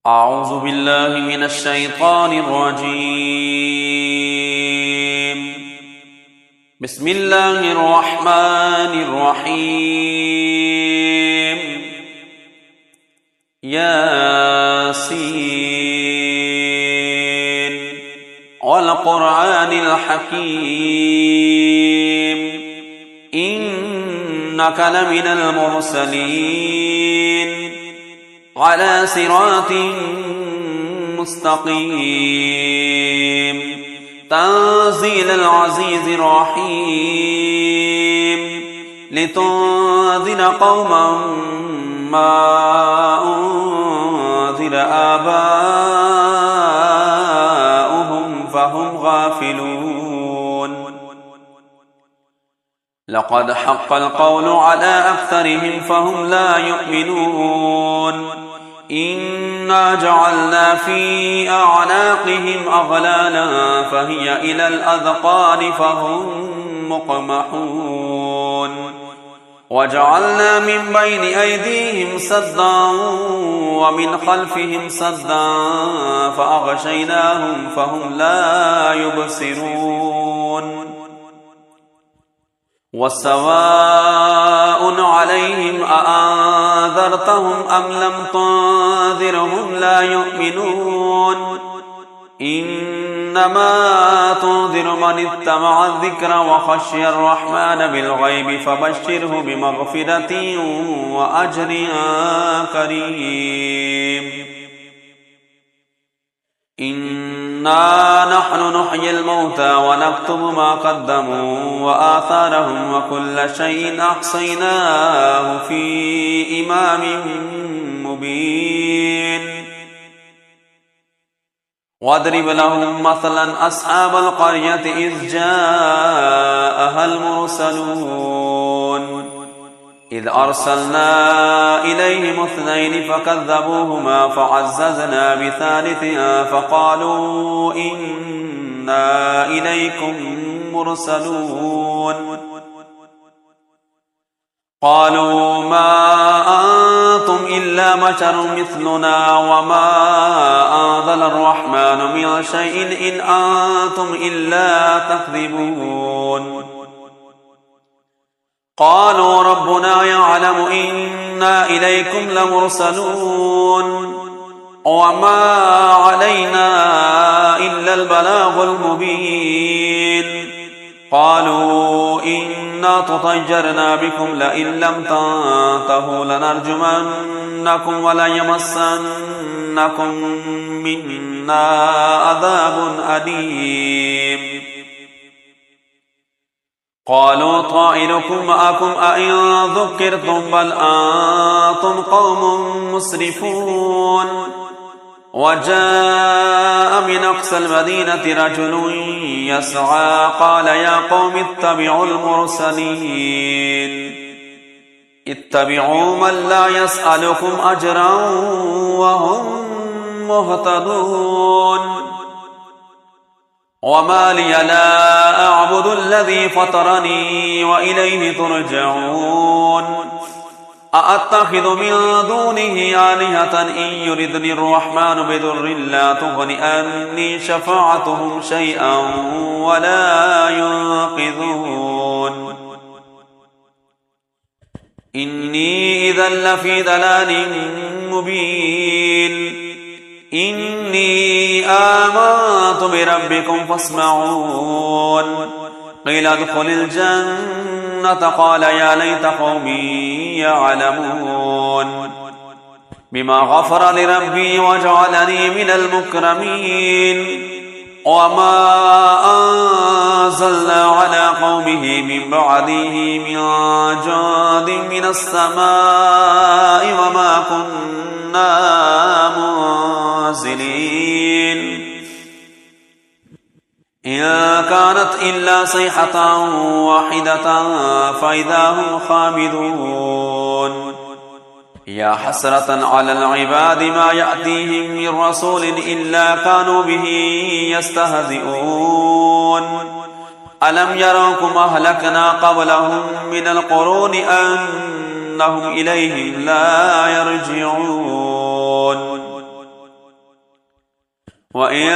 أعوذ بالله من الشيطان الرجيم. بسم الله الرحمن الرحيم. ياسين والقرآن الحكيم إنك لمن المرسلين على صراط مستقيم تنزيل العزيز الرحيم لتنذر قوما ما أنذر آباؤهم فهم غافلون. لقد حق القول على أكثرهم فهم لا يؤمنون. إنا جعلنا في أعناقهم أغلالا فهي إلى الأذقان فهم مقمحون. وجعلنا من بين أيديهم سدا ومن خلفهم سدا فأغشيناهم فهم لا يبصرون. وسواء عليهم أأنذرتهم أم لم تنذرهم لا يؤمنون. إنما تنذر من اتبع الذكر وخشي الرحمن بالغيب فبشره بمغفرة وأجر كريم. إنا نحن نحيي الموتى ونكتب ما قدموا وآثارهم وكل شيء أحصيناه في إمام مبين. واضرب لهم مثلا أصحاب القرية إذ جاءها المرسلون إذ أرسلنا إليهم اثنين فكذبوهما فعززنا بثالث فقالوا إنا إليكم مرسلون. قالوا ما أنتم إلا بشر مثلنا وما أنزل الرحمن من شيء إن أنتم إلا تكذبون. قالوا ربنا يعلم إنا إليكم لمرسلون وما علينا إلا البلاغ المبين. قالوا إنا تطيرنا بكم لئن لم تنتهوا لنرجمنكم وليمسنكم منا عذاب أليم. قالوا طائركم معكم أئن ذكرتم بل أنتم قوم مسرفون. وجاء من أقصى المدينة رجل يسعى قال يا قوم اتبعوا المرسلين اتبعوا من لا يسألكم أجرا وهم مهتدون. وما لي لا أعبد الذي فطرني وإليه ترجعون. أأتخذ من دونه آلهة إن يردني الرحمن بضر لا تغن عني شفاعتهم شيئا ولا ينقذون. إني إذا لفي ضلال مبين. إني آمنت بربكم فاسمعون. قيل ادخل الجنة قال يا ليت قومي يعلمون بما غفر لربي وجعلني من المكرمين. وما أنزلنا على قومه من بعده من جند من السماء وما كنا منزلين. إن كانت إلا صيحة واحدة فإذا هم خامدون. يا حسرة على العباد ما يأتيهم من رسول إلا كانوا به يستهزئون. ألم يروكم أهلكنا قبلهم من القرون أنهم إليهم لا يرجعون وإن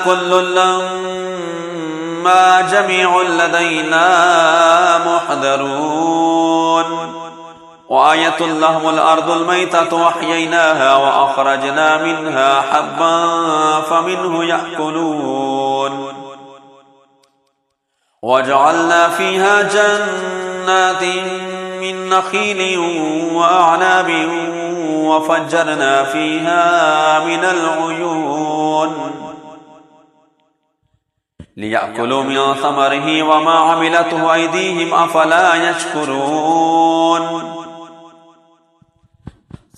كل لما جميع لدينا محضرون وآية لهم الأرض الميتة وأحييناها وأخرجنا منها حبا فمنه يأكلون وجعلنا فيها جنات من نخيل وأعناب وفجرنا فيها من العيون ليأكلوا من ثمره وما عملته أيديهم أفلا يشكرون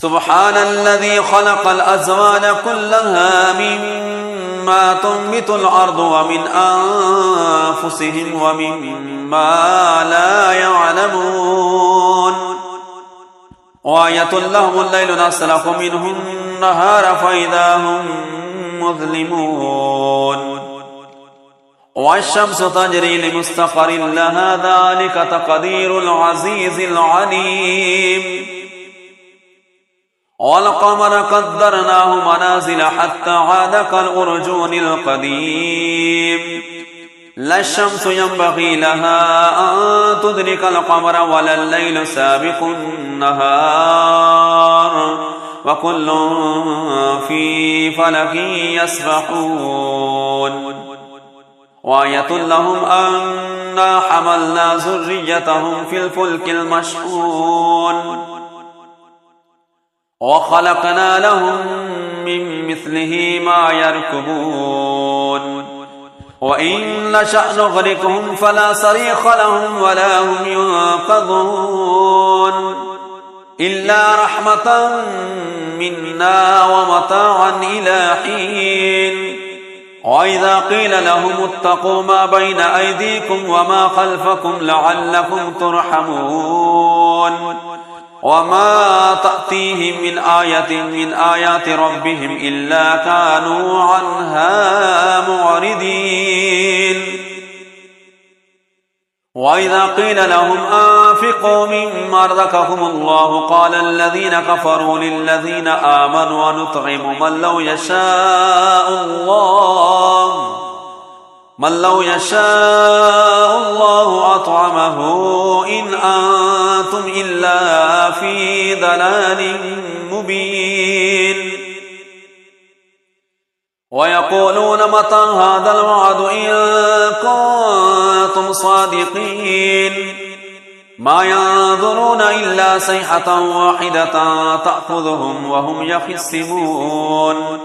سبحان الذي خلق الأزواج كلها مما تنبت الأرض ومن أنفسهم ومما لا يعلمون وآية لهم الليل نسلخ منه النهار فإذا هم مظلمون والشمس تجري لمستقر لها ذلك تقدير العزيز العليم والقمر قدرناه منازل حتى عاد كالأرجون القديم لا الشمس ينبغي لها أن تدرك القمر ولا الليل سابق النهار وكل في فلك يسبحون وآية لهم أنا حملنا ذريتهم في الفلك المشحون وخلقنا لهم من مثله ما يركبون وإن نشأ نغرقهم فلا صريخ لهم ولا هم ينقذون إلا رحمة منا ومتاعا إلى حين وإذا قيل لهم اتقوا ما بين أيديكم وما خلفكم لعلكم ترحمون وما تأتيهم من آية من آيات ربهم إلا كانوا عنها معرضين وإذا قيل لهم أنفقوا مما رزقكم الله قال الذين كفروا للذين آمنوا ونطعم من لو يشاء الله أطعمه إن أنتم إلا في ضلال مبين ويقولون متى هذا الوعد إن كنتم صادقين ما ينظرون إلا صيحة واحدة تأخذهم وهم يخصمون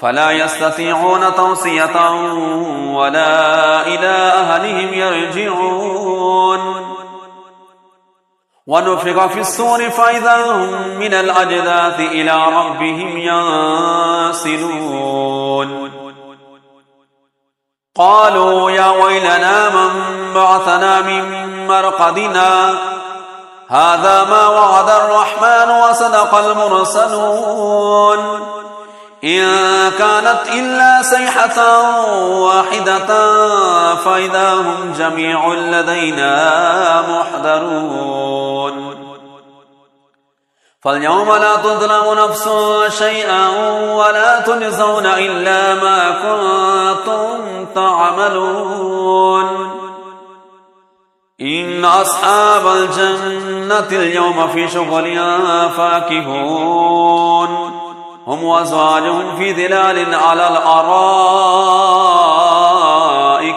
فلا يستطيعون توصية ولا إلى أهلهم يرجعون ونفخ في الصور فإذا هم من الأجداث إلى ربهم ينسلون قالوا يا ويلنا من بعثنا من مرقدنا هذا ما وعد الرحمن وصدق المرسلون إن كانت إلا صيحة واحدة فإذا هم جميع لدينا محضرون فاليوم لا تظلم نفس شيئا ولا تجزون إلا ما كنتم تعملون إن أصحاب الجنة اليوم في شغل فاكهون هم وأزواجهم في ظلال على الأرائك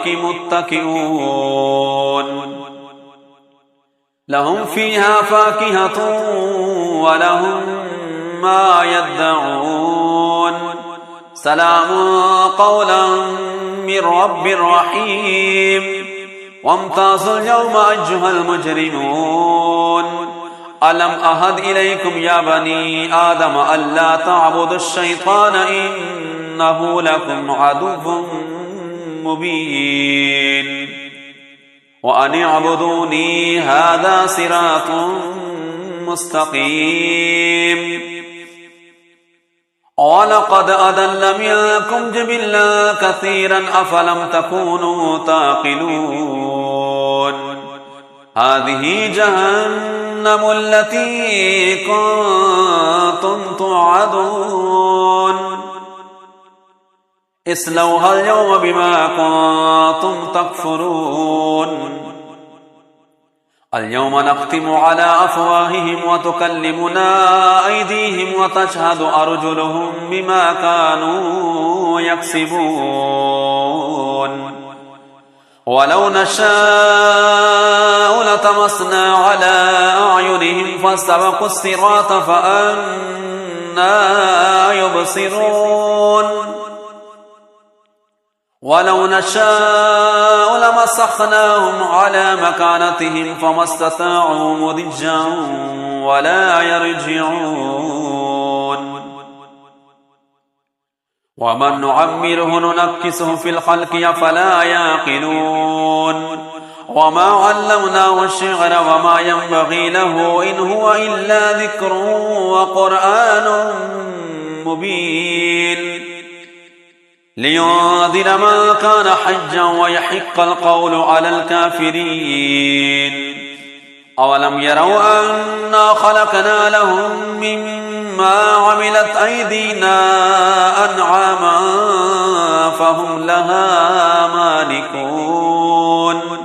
متكئون لهم فيها فاكهة ولهم ما يدعون سلام قولا من رب رحيم وامتازوا اليوم أيها المجرمون ألم أهد إليكم يا بني آدم ألا تعبدوا الشيطان إنه لكم عدو مبين وأن اعبدوني هذا صراط مستقيم ولقد أضل منكم جبلا كثيرا أفلم تكونوا تعقلون هذه جهنم التي كنتم توعدون اصلوها اليوم بما كنتم تكفرون اليوم نختم على أفواههم وتكلمنا أيديهم وتشهد أرجلهم بما كانوا يكسبون ولو نشاء لطمسنا على أعينهم فاستبقوا الصراط فأنى يبصرون ولو نشاء لمسخناهم على مكانتهم فما استطاعوا مضجا ولا يرجعون ومن نعمره ننكسه في الخلق أفلا يعقلون وما علمناه الشعر وما ينبغي له إن هو إلا ذكر وقرآن مبين لينذر من كان حجا ويحق القول على الكافرين أولم يروا أنا خلقنا لهم مما عملت أيدينا أنعاما فهم لها مالكون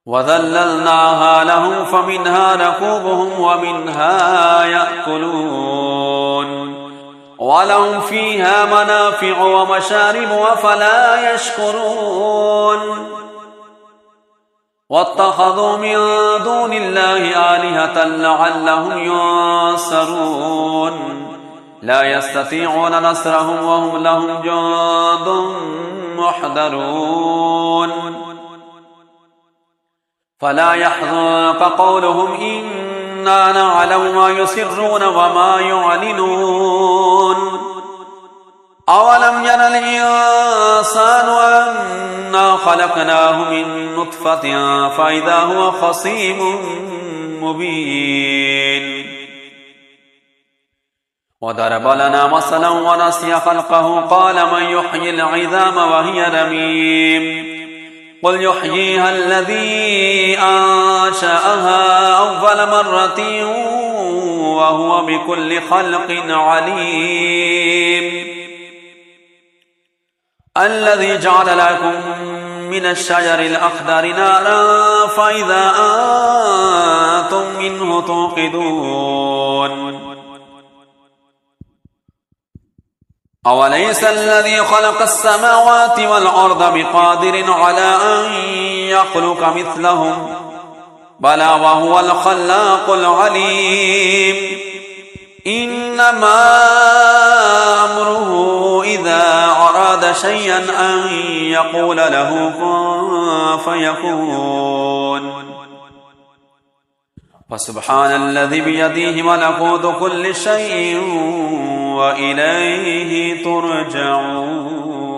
وذللناها لهم فمنها ركوبهم ومنها يأكلون ولهم فيها منافع ومشارب أفلا يشكرون واتخذوا من دون الله آلهة لعلهم ينصرون لا يستطيعون نصرهم وهم لهم جند محضرون فلا يحزنك قولهم إنا نعلم ما يسرون وما يعلنون أولم ير الإنسان أنا خلقناه من نطفة فإذا هو خصيم مبين وضرب لنا مثلا ونسي خلقه قال من يحيي العظام وهي رميم قل يحييها الذي أنشأها أول مرة وهو بكل خلق عليم الذي جعل لكم من الشجر الأخضر نارا فإذا أنتم منه توقدون أوليس الذي خلق السماوات والأرض بقادر على أن يخلق مثلهم بلى وهو الخلاق العليم إنما أمره إذا أراد شيئا أن يقول له كن فيكون فسبحان الذي بيده ملكوت كل شيء وإليه ترجعون